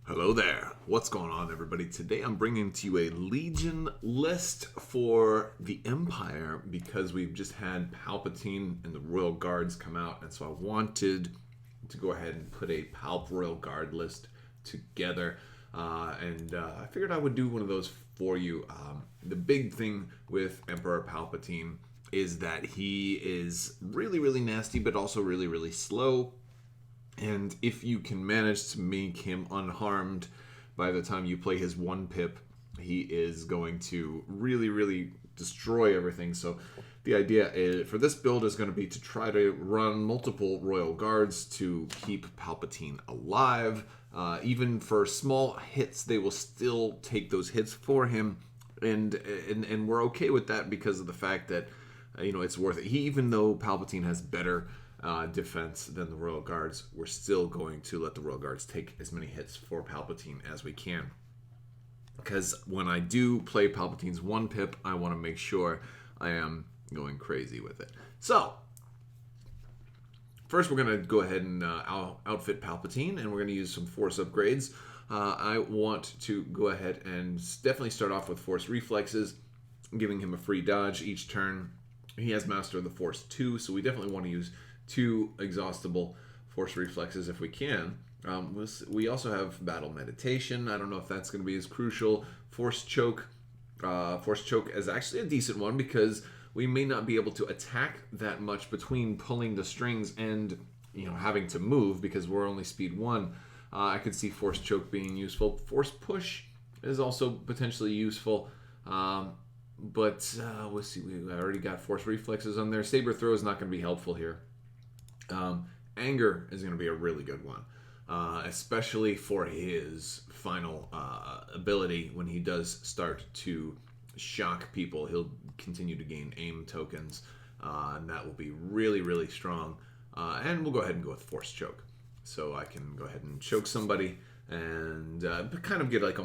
Hello there. What's going on, everybody? Today I'm bringing to you a Legion list for the Empire because we've just had Palpatine and the Royal Guards come out, and so I wanted to go ahead and put a Palp Royal Guard list together, and I figured I would do one of those for you. The big thing with Emperor Palpatine is that he is really, really nasty, but also really, really slow. And if you can manage to make him unharmed by the time you play his one pip, he is going to really, really destroy everything. So the idea for this build is going to be to try to run multiple Royal Guards to keep Palpatine alive. Even for small hits, they will still take those hits for him. And we're okay with that because of the fact that, it's worth it. Even though Palpatine has better defense than the Royal Guards, we're still going to let the Royal Guards take as many hits for Palpatine as we can. Because when I do play Palpatine's one pip, I want to make sure I am going crazy with it. So, first we're going to go ahead and outfit Palpatine, and we're going to use some Force upgrades. I want to go ahead and definitely start off with Force Reflexes, giving him a free dodge each turn. He has Master of the Force 2, so we definitely want to use 2 exhaustible Force Reflexes if we can. We also have Battle Meditation. I don't know if that's going to be as crucial. Force Choke. Force Choke is actually a decent one because we may not be able to attack that much between pulling the strings and having to move because we're only speed 1. I could see Force Choke being useful. Force Push is also potentially useful. But we'll see. We already got Force Reflexes on there. Saber Throw is not going to be helpful here. Anger is going to be a really good one, especially for his final ability. When he does start to shock people, he'll continue to gain aim tokens, and that will be really, really strong. And we'll go ahead and go with Force Choke. So I can go ahead and choke somebody and kind of get like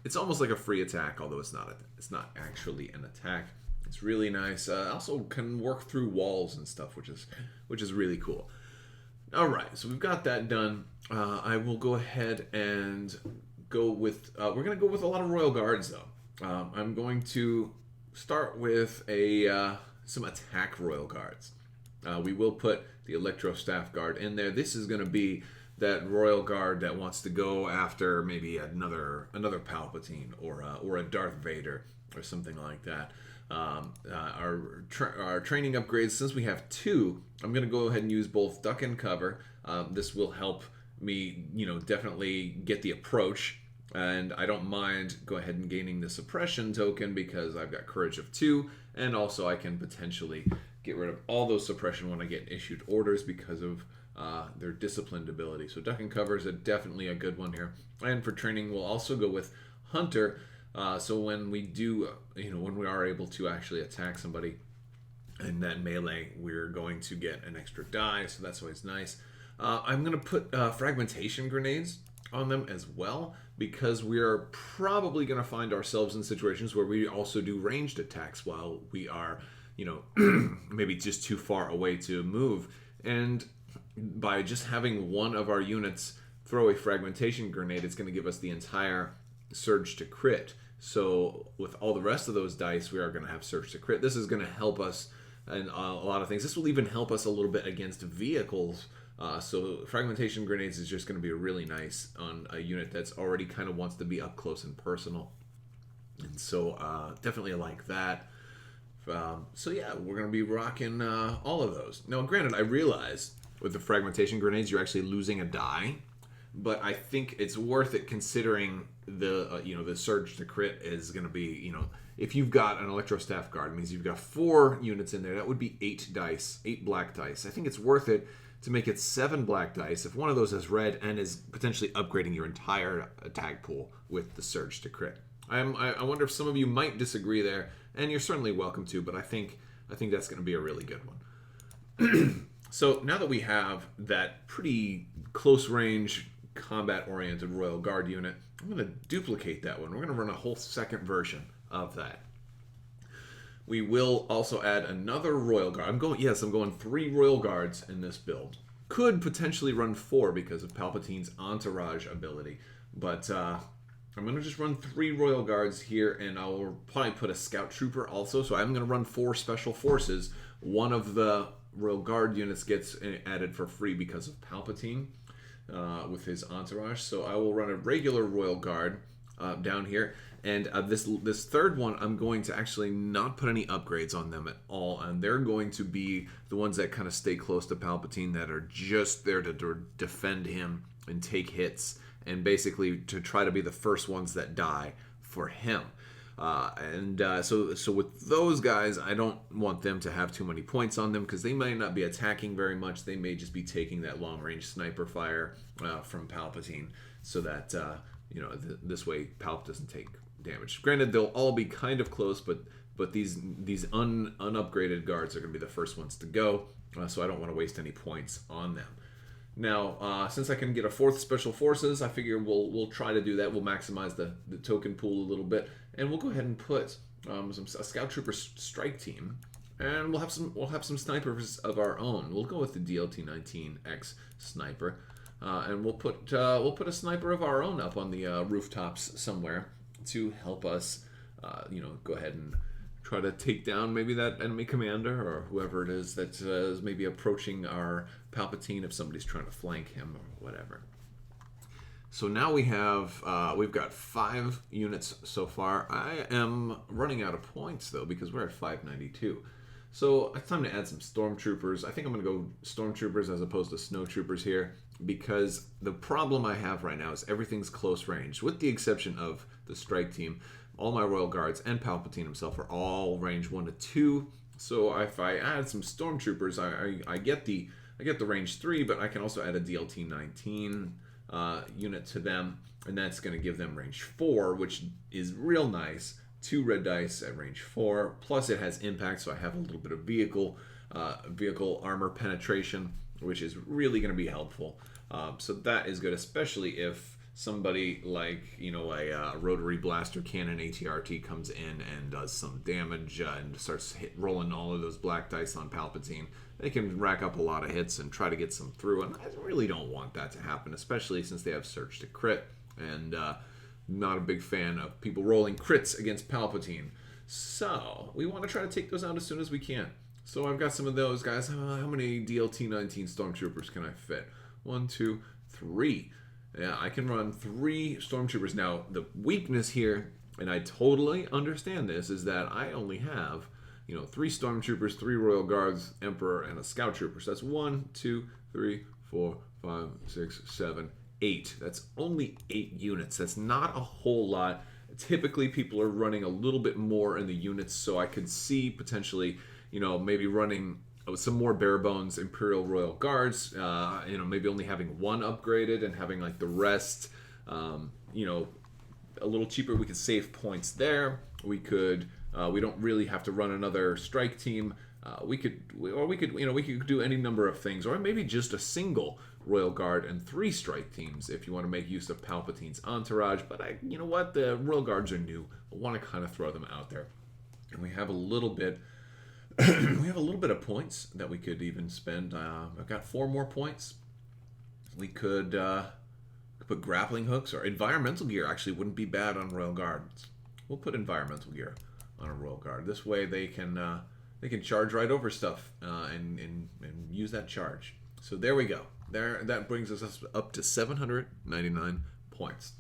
it's almost like a free attack, although it's not actually an attack. It's really nice. Also can work through walls and stuff, which is really cool. All right, so we've got that done. I will go ahead and go with. We're gonna go with a lot of Royal Guards though. I'm going to start with some attack Royal Guards. We will put the Electro Staff Guard in there. This is going to be that Royal Guard that wants to go after maybe another Palpatine or a Darth Vader or something like that. Our training upgrades, since we have 2, I'm going to go ahead and use both Duck and Cover. This will help me, definitely get the approach, and I don't mind go ahead and gaining the suppression token because I've got Courage of 2, and also I can potentially get rid of all those suppression when I get issued orders because of their disciplined ability. So Duck and Cover is definitely a good one here. And for training, we'll also go with Hunter. So when we do, when we are able to actually attack somebody in that melee, we're going to get an extra die. So that's always nice. I'm going to put fragmentation grenades on them as well because we are probably going to find ourselves in situations where we also do ranged attacks while we are maybe just too far away to move. And by just having one of our units throw a fragmentation grenade, it's going to give us the entire surge to crit. So with all the rest of those dice, we are going to have surge to crit. This is going to help us in a lot of things. This will even help us a little bit against vehicles. So fragmentation grenades is just going to be really nice on a unit that's already kind of wants to be up close and personal. And so definitely like that. So yeah, we're going to be rocking all of those. Now, granted, I realize with the fragmentation grenades, you're actually losing a die, but I think it's worth it considering the the surge to crit is going to be, if you've got an Electro Staff Guard, it means you've got 4 units in there. That would be 8 dice, 8 black dice. I think it's worth it to make it 7 black dice if one of those is red and is potentially upgrading your entire attack pool with the surge to crit. I wonder if some of you might disagree there, and you're certainly welcome to, but I think that's going to be a really good one. So now that we have that pretty close range combat oriented Royal Guard unit, I'm going to duplicate that one. We're going to run a whole second version of that. We will also add another Royal Guard. I'm going 3 Royal Guards in this build. Could potentially run 4 because of Palpatine's entourage ability. But I'm going to just run 3 Royal Guards here, and I'll probably put a Scout Trooper also. So I'm going to run 4 Special Forces. One of the Royal Guard units gets added for free because of Palpatine with his entourage. So I will run a regular Royal Guard down here. And this third one, I'm going to actually not put any upgrades on them at all. And they're going to be the ones that kind of stay close to Palpatine, that are just there to defend him and take hits, and basically to try to be the first ones that die for him. So with those guys, I don't want them to have too many points on them, because they might not be attacking very much. They may just be taking that long-range sniper fire from Palpatine, so that this way Palp doesn't take damage. Granted, they'll all be kind of close, but these unupgraded guards are going to be the first ones to go, so I don't want to waste any points on them. Now, since I can get a 4th Special Forces, I figure we'll try to do that. We'll maximize the token pool a little bit, and we'll go ahead and put a Scout Trooper strike team, and we'll have some snipers of our own. We'll go with the DLT-19X sniper, and we'll put a sniper of our own up on the rooftops somewhere to help us, go ahead and try to take down maybe that enemy commander or whoever it is that is maybe approaching our Palpatine, if somebody's trying to flank him or whatever. So now we've got 5 units so far. I am running out of points though, because we're at 592. So it's time to add some Stormtroopers. I think I'm going to go Stormtroopers as opposed to Snowtroopers here, because the problem I have right now is everything's close range, with the exception of the strike team. All my Royal Guards and Palpatine himself are all range 1 to 2. So if I add some Stormtroopers, I get the range 3, but I can also add a DLT-19 unit to them, and that's going to give them range 4, which is real nice. 2 red dice at range 4, plus it has impact, so I have a little bit of vehicle armor penetration, which is really going to be helpful. So that is good, especially if somebody like a rotary blaster cannon ATRT comes in and does some damage and starts rolling all of those black dice on Palpatine. They can rack up a lot of hits and try to get some through, and I really don't want that to happen, especially since they have Search to Crit, and not a big fan of people rolling crits against Palpatine. So we want to try to take those out as soon as we can. So I've got some of those guys. How many DLT-19 Stormtroopers can I fit? 1, 2, 3. Yeah, I can run 3 Stormtroopers. Now, the weakness here, and I totally understand this, is that I only have, 3 Stormtroopers, 3 Royal Guards, Emperor, and a Scout Trooper. So that's 1, 2, 3, 4, 5, 6, 7, 8. That's only 8 units. That's not a whole lot. Typically, people are running a little bit more in the units, so I could see potentially, maybe running some more bare bones Imperial Royal Guards, maybe only having 1 upgraded and having like the rest, a little cheaper. We could save points there. We don't really have to run another strike team. We could do any number of things, or maybe just a single Royal Guard and 3 strike teams if you want to make use of Palpatine's entourage. But the Royal Guards are new. I want to kind of throw them out there, and we have a little bit. We have a little bit of points that we could even spend. I've got 4 more points. We could put grappling hooks, or environmental gear actually wouldn't be bad on Royal Guards. We'll put environmental gear on a Royal Guard. This way they can charge right over stuff and use that charge. So there we go. That brings us up to 799 points.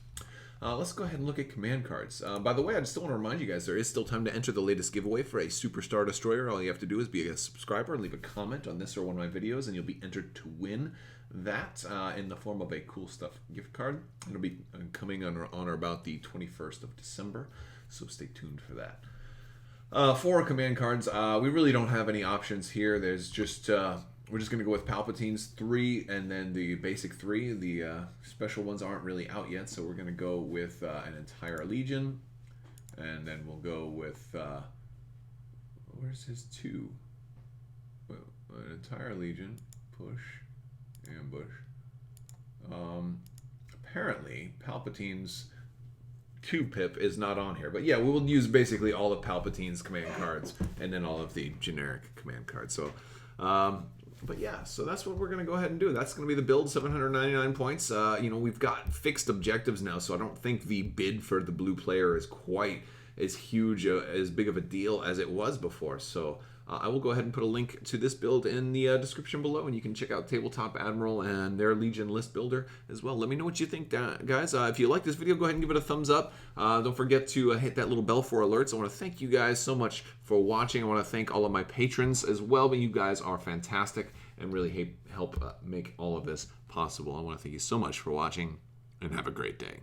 Let's go ahead and look at command cards. By the way, I just want to remind you guys, there is still time to enter the latest giveaway for a Super Star Destroyer. All you have to do is be a subscriber and leave a comment on this or one of my videos, and you'll be entered to win that in the form of a Cool Stuff gift card. It'll be coming on or about the 21st of December, so stay tuned for that. For command cards, we really don't have any options here. There's just... we're just going to go with Palpatine's 3 and then the basic 3. The special ones aren't really out yet, so we're going to go with an entire Legion. And then we'll go with... where's his 2? Well, an entire Legion. Push. Ambush. Apparently, Palpatine's 2 pip is not on here. But yeah, we will use basically all of Palpatine's command cards and then all of the generic command cards. So... But yeah, so that's what we're going to go ahead and do. That's going to be the build, 799 points. We've got fixed objectives now, so I don't think the bid for the blue player is quite as huge, as big of a deal as it was before. So I will go ahead and put a link to this build in the description below, and you can check out Tabletop Admiral and their Legion list builder as well. Let me know what you think, guys. If you like this video, go ahead and give it a thumbs up. Don't forget to hit that little bell for alerts. I want to thank you guys so much for watching. I want to thank all of my patrons as well, but you guys are fantastic and really help make all of this possible. I want to thank you so much for watching, and have a great day.